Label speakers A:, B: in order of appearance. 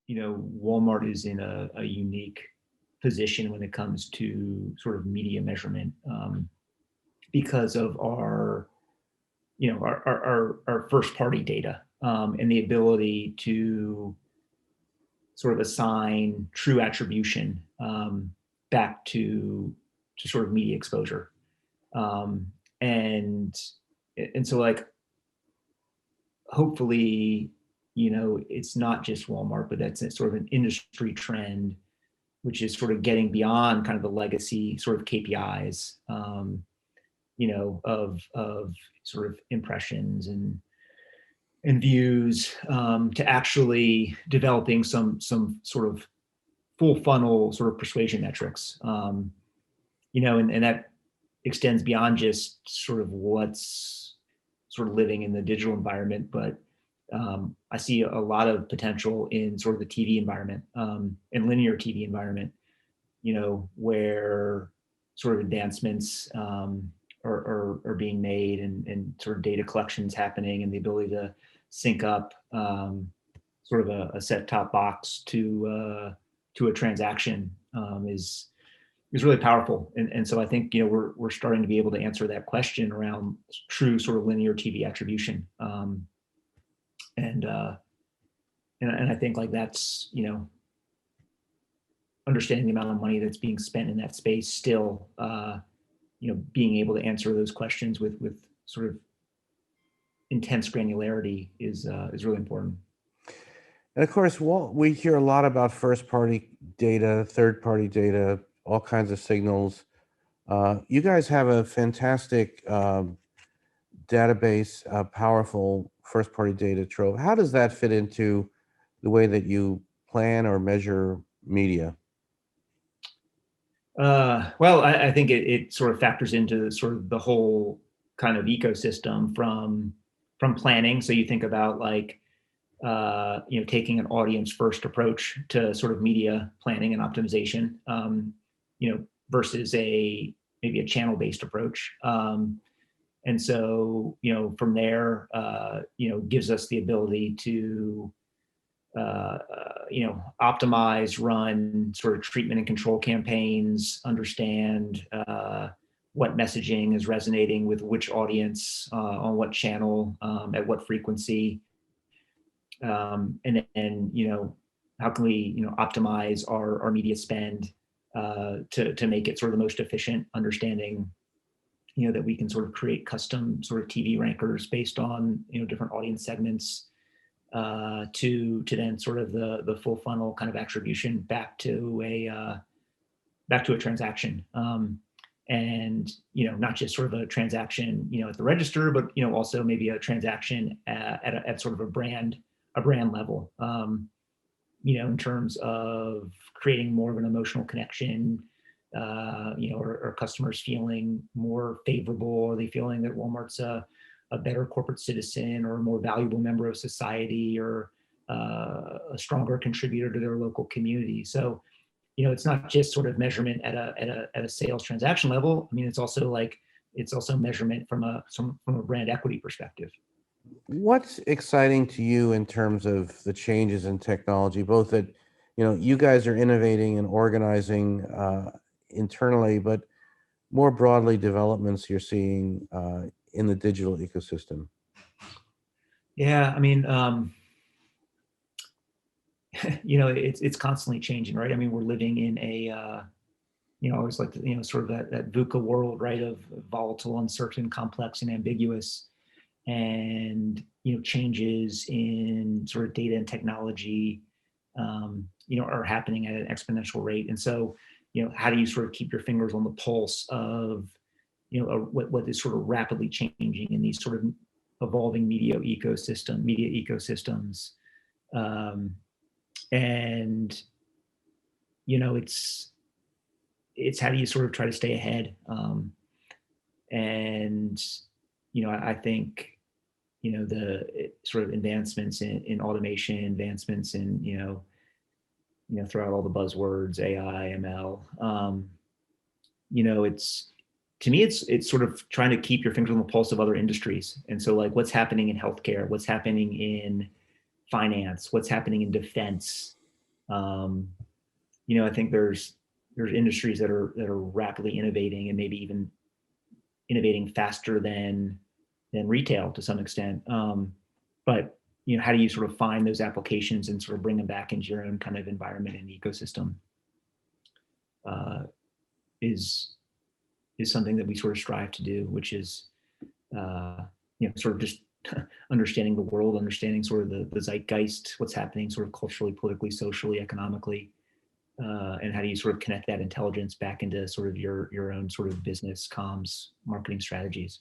A: Walmart is in a unique position when it comes to sort of media measurement, because of our first party data, and the ability to sort of assign true attribution, back to sort of media exposure. Um, and and so like hopefully, it's not just Walmart, but that's sort of an industry trend, which is sort of getting beyond kind of the legacy sort of KPIs, of sort of impressions and views, to actually developing some sort of full funnel sort of persuasion metrics, and that extends beyond just sort of what's sort of living in the digital environment, but I see a lot of potential in sort of the TV environment, and linear TV environment, where sort of advancements, are being made, and sort of data collections happening, and the ability to sync up, sort of a set-top box to a transaction, is really powerful. And so I think, we're starting to be able to answer that question around true sort of linear TV attribution. And I think like that's, understanding the amount of money that's being spent in that space still, being able to answer those questions with sort of intense granularity is really important.
B: And of course, we hear a lot about first-party data, third-party data, all kinds of signals. You guys have a fantastic database, powerful first-party data trove. How does that fit into the way that you plan or measure media?
A: Well, I think it sort of factors into sort of the whole kind of ecosystem from planning. So you think about like, taking an audience first approach to sort of media planning and optimization, versus maybe a channel based approach. And so, from there, gives us the ability to, optimize, run sort of treatment and control campaigns, understand what messaging is resonating with which audience, on what channel, at what frequency. And then, how can we, optimize our media spend, to make it sort of the most efficient, understanding, that we can sort of create custom sort of TV rankers based on, different audience segments, to then sort of the full funnel kind of attribution back to a transaction. And, not just sort of a transaction, at the register, but, also maybe a transaction at sort of a brand level, in terms of creating more of an emotional connection, or customers feeling more favorable? Are they feeling that Walmart's a better corporate citizen, or a more valuable member of society, or a stronger contributor to their local community? So, it's not just sort of measurement at a sales transaction level. I mean, it's also measurement from a brand equity perspective.
B: What's exciting to you in terms of the changes in technology, both that, you guys are innovating and organizing internally, but more broadly, developments you're seeing in the digital ecosystem?
A: Yeah, I mean, it's constantly changing, right? I mean, we're living in a, I always like to, sort of that VUCA world, right, of volatile, uncertain, complex, and ambiguous. And, changes in sort of data and technology, are happening at an exponential rate. And so, how do you sort of keep your fingers on the pulse of, what is sort of rapidly changing in these sort of evolving media ecosystems? And, it's how do you sort of try to stay ahead? And, I think, the sort of advancements in automation, advancements in, throughout all the buzzwords, AI, ML, it's, to me, it's sort of trying to keep your fingers on the pulse of other industries. And so like what's happening in healthcare, what's happening in finance, what's happening in defense, Um, I think there's industries that are rapidly innovating and maybe even innovating faster than retail to some extent. But how do you sort of find those applications and sort of bring them back into your own kind of environment and ecosystem? Uh, is is something that we sort of strive to do, which is sort of just understanding the world, understanding sort of the zeitgeist, what's happening sort of culturally, politically, socially, economically, and how do you sort of connect that intelligence back into sort of your own sort of business comms marketing strategies?